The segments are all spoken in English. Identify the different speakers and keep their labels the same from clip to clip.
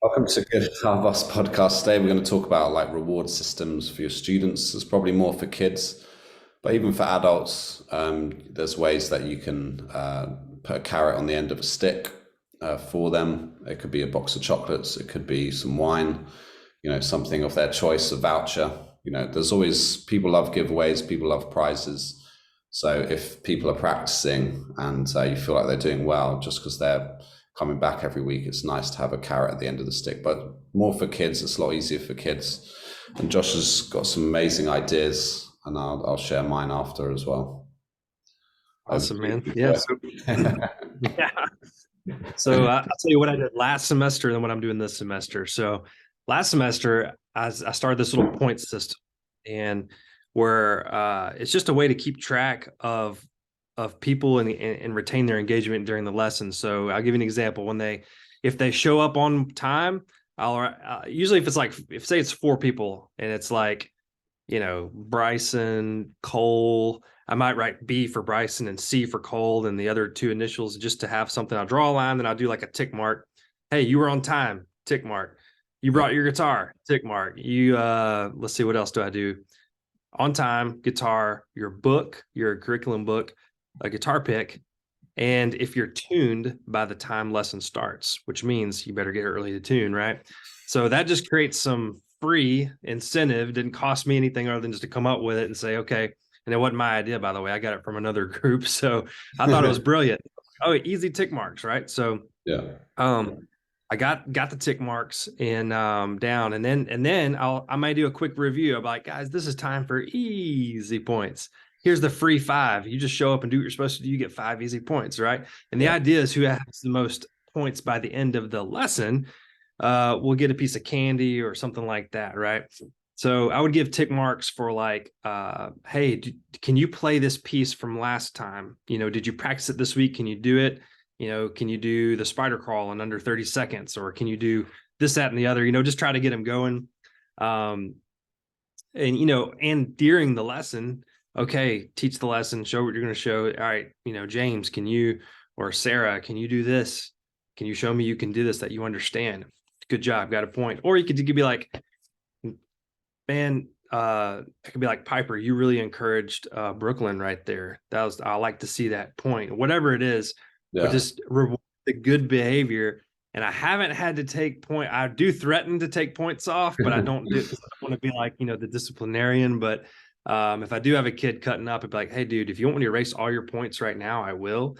Speaker 1: Welcome to Good Harvest podcast. Today we're going to talk about like reward systems for your students. It's probably more for kids, but even for adults, there's ways that you can put a carrot on the end of a stick for them. It could be a box of chocolates. It could be some wine, something of their choice, a voucher. There's always, people love giveaways, people love prizes. So if people are practicing and you feel like they're doing well just because they're coming back every week, it's nice to have a carrot at the end of the stick. But more for kids, it's a lot easier for kids. And Josh has got some amazing ideas, and I'll share mine after as well. Over
Speaker 2: Awesome,
Speaker 1: to
Speaker 2: man.
Speaker 1: you.
Speaker 2: Yeah. So, yeah. So I'll tell you what I did last semester and then what I'm doing this semester. So last semester, I started this little point system, and where it's just a way to keep track of people and retain their engagement during the lesson. So I'll give you an example. If they show up on time, I'll usually if it's like if say it's four people and it's like Bryson, Cole. I might write B for Bryson and C for Cole and the other two initials just to have something. I'll draw a line, then I'll do like a tick mark. Hey, you were on time, tick mark. You
Speaker 1: Yeah.
Speaker 2: brought your guitar, tick mark. Let's see, what else do I do? On time, guitar, your book, your curriculum book, a guitar pick, and if you're tuned by the time lesson starts, which means you better get early to tune, right? So that just creates some free incentive. Didn't cost me anything other than just to come up with it and say, okay. And it wasn't my idea, by the way. I got it from another group. So I thought it was brilliant. Oh, easy tick marks, right? So
Speaker 1: Yeah.
Speaker 2: I got the tick marks and down, and then I might do a quick review. I'm like, guys, this is time for easy points. Here's the free five. You just show up and do what you're supposed to do. You get 5 easy points, right? And the
Speaker 1: Yeah.
Speaker 2: idea is who has the most points by the end of the lesson will get a piece of candy or something like that, right? So I would give tick marks for like, hey, can you play this piece from last time? Did you practice it this week? Can you do it? Can you do the spider crawl in under 30 seconds? Or can you do this, that, and the other? Just try to get them going. Um, and during the lesson, okay, teach the lesson, show what you're going to show. All right, James, can you, or Sarah, can you do this? Can you show me you can do this, that you understand? Good job, got a point. Or you could be like, man, it could be like, Piper, you really encouraged Brooklyn right there. I like to see that point, whatever it is, but
Speaker 1: Yeah.
Speaker 2: just reward the good behavior. And I haven't had to take point. I do threaten to take points off, but I don't do it because I don't want to be like, the disciplinarian. But if I do have a kid cutting up, I'd be like, hey, dude, if you want me to erase all your points right now, I will.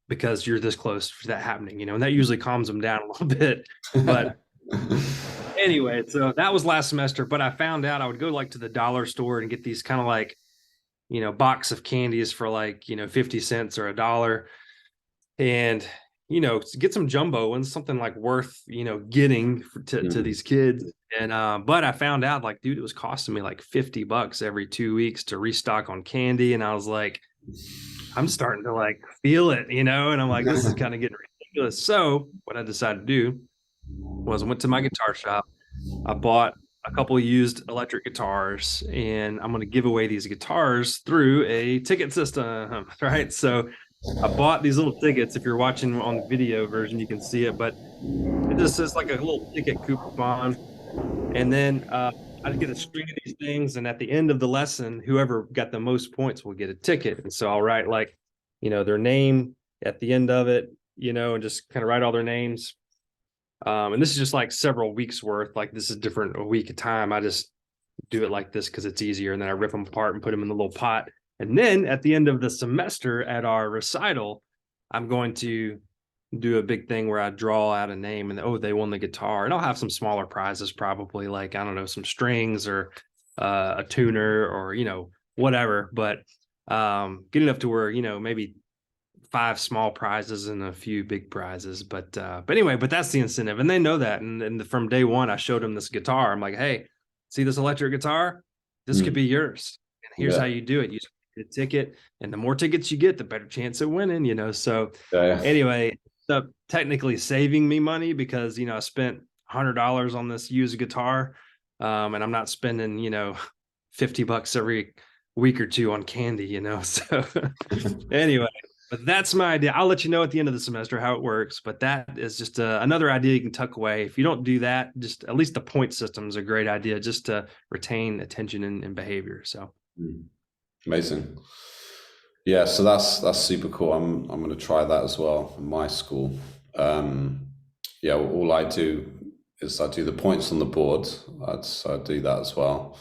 Speaker 2: Because you're this close to that happening, and that usually calms them down a little bit. But anyway, so that was last semester, but I found out I would go like to the dollar store and get these kind of like, box of candies for like, 50 cents or $1. And, get some jumbo ones, something like worth, getting to
Speaker 1: Mm.
Speaker 2: these kids. And, but I found out like, dude, it was costing me like $50 every 2 weeks to restock on candy. And I was like, I'm starting to like feel it, and I'm like, this is kind of getting ridiculous. So what I decided to do was I went to my guitar shop. I bought a couple of used electric guitars, and I'm going to give away these guitars through a ticket system, right? So I bought these little tickets. If you're watching on the video version, you can see it, but it just is like a little ticket coupon. And then I'd get a string of these things, and at the end of the lesson, whoever got the most points will get a ticket. And so I'll write like, their name at the end of it, and just kind of write all their names. And this is just like several weeks worth. Like this is different a week at a time. I just do it like this because it's easier. And then I rip them apart and put them in the little pot. And then at the end of the semester at our recital, I'm going to do a big thing where I draw out a name and oh, they won the guitar. And I'll have some smaller prizes, probably like, I don't know, some strings or a tuner or, whatever. But get enough to where, maybe 5 small prizes and a few big prizes. But anyway, but that's the incentive. And they know that. And from day one, I showed them this guitar. I'm like, hey, see this electric guitar? This could
Speaker 1: Mm.
Speaker 2: be yours. And here's how
Speaker 1: Yeah.
Speaker 2: you do it. You get a ticket, and the more tickets you get, the better chance of winning. So
Speaker 1: Yeah.
Speaker 2: anyway, so technically saving me money because, I spent $100 on this used guitar. And I'm not spending, $50 every week or two on candy. So anyway, But that's my idea. I'll let you know at the end of the semester how it works. But that is just another idea you can tuck away. If you don't do that, just at least the point system is a great idea just to retain attention and behavior. So
Speaker 1: Amazing. Yeah, so that's super cool. I'm going to try that as well in my school. Yeah, all I do is I do the points on the board. So I do that as well.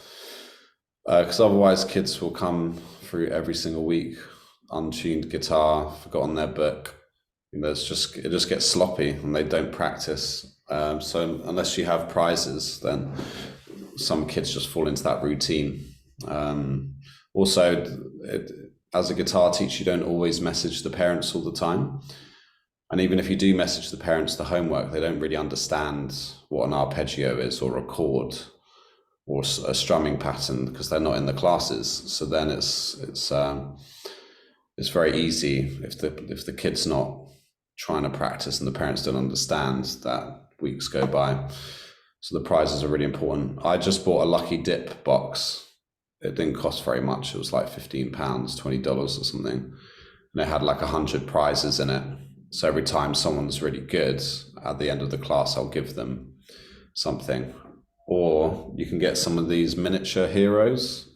Speaker 1: Because otherwise, kids will come through every single week, untuned guitar, forgotten their book. You know, it just gets sloppy, and they don't practice. So unless you have prizes, then some kids just fall into that routine. Also, as a guitar teacher, you don't always message the parents all the time. And even if you do message the parents the homework, they don't really understand what an arpeggio is, or a chord, or a strumming pattern, because they're not in the classes. So then it's very easy if the kid's not trying to practice and the parents don't understand, that weeks go by. So the prizes are really important. I just bought a lucky dip box. It didn't cost very much. It was like £15, $20 or something. And it had like 100 prizes in it. So every time someone's really good, at the end of the class, I'll give them something. Or you can get some of these miniature heroes.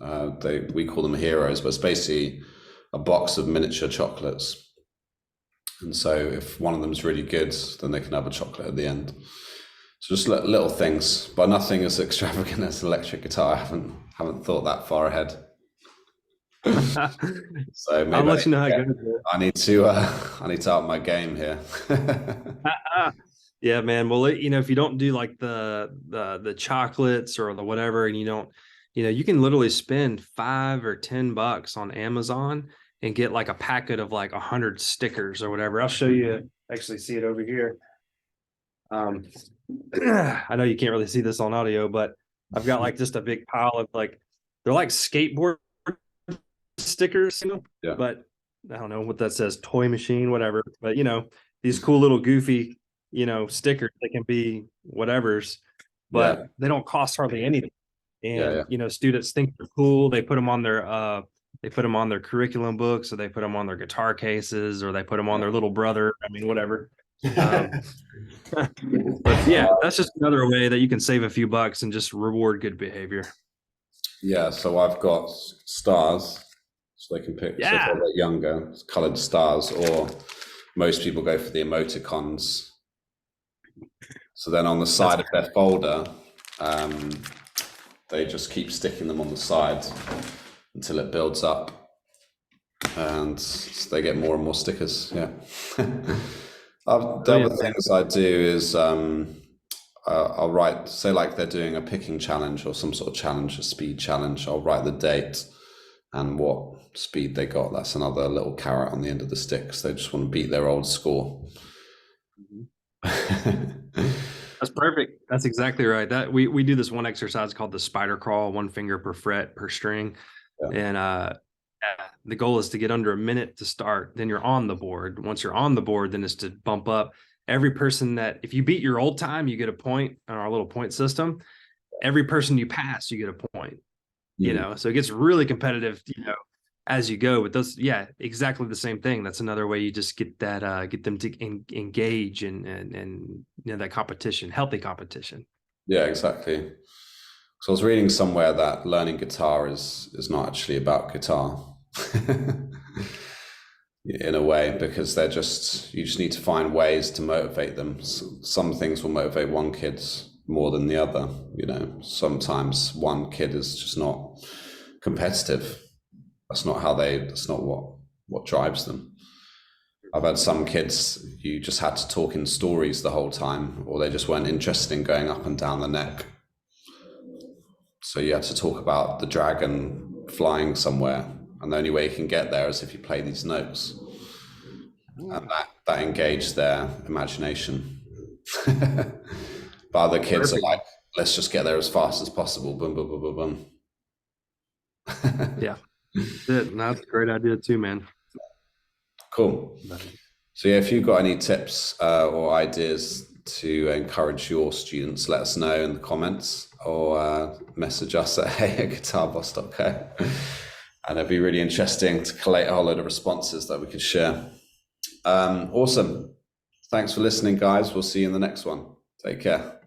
Speaker 1: We call them heroes, but it's basically a box of miniature chocolates. And so if one of them's really good, then they can have a chocolate at the end. So just little things, but nothing as extravagant as an electric guitar. I haven't thought that far ahead. So maybe
Speaker 2: I'll let you know how it goes.
Speaker 1: I need to up my game here.
Speaker 2: Yeah, man. Well, if you don't do like the chocolates or the whatever, and you don't, you can literally spend $5 or $10 on Amazon and get like a packet of like 100 stickers or whatever. I'll show you. Actually, see it over here. I know you can't really see this on audio, but I've got like just a big pile of like, they're like skateboard stickers,
Speaker 1: Yeah.
Speaker 2: But I don't know what that says, toy machine, whatever. But these cool little goofy, stickers, they can be whatever's, but they don't cost hardly anything. And students think they're cool. They put them on their curriculum books, or they put them on their guitar cases, or they put them on their little brother. I mean, whatever. But yeah, that's just another way that you can save a few bucks and just reward good behavior.
Speaker 1: Yeah, so I've got stars, so they can pick. So if they're younger, it's colored stars, or most people go for the emoticons. So then on the side of their folder, they just keep sticking them on the side until it builds up, and they get more and more stickers. Yeah. The other things I do is I'll write, say like they're doing a picking challenge or some sort of challenge, a speed challenge. I'll write the date and what speed they got. That's another little carrot on the end of the stick, because they just want to beat their old score.
Speaker 2: That's perfect. That's exactly right. That we do this one exercise called the spider crawl, 1 finger per fret per string. And the goal is to get under a minute to start. Then you're on the board. Once you're on the board, then it's to bump up. Every person that, if you beat your old time, you get a point on our little point system. Every person you pass, you get a point. So it gets really competitive, as you go. But those, exactly the same thing. That's another way you just get that, get them to engage and that competition, healthy competition.
Speaker 1: Yeah, exactly. So I was reading somewhere that learning guitar is not actually about guitar. In a way, because you just need to find ways to motivate them. Some things will motivate one kid more than the other. Sometimes one kid is just not competitive. That's not what drives them. I've had some kids, you just had to talk in stories the whole time, or they just weren't interested in going up and down the neck. So you had to talk about the dragon flying somewhere, and the only way you can get there is if you play these notes. And that engaged their imagination. But other kids are like, let's just get there as fast as possible. Boom, boom, boom, boom, boom.
Speaker 2: Yeah. That's a great idea too, man.
Speaker 1: Cool. So yeah, if you've got any tips or ideas to encourage your students, let us know in the comments, or message us at hey@guitarboss.co. And it'd be really interesting to collate a whole load of responses that we could share. Awesome. Thanks for listening, guys. We'll see you in the next one. Take care.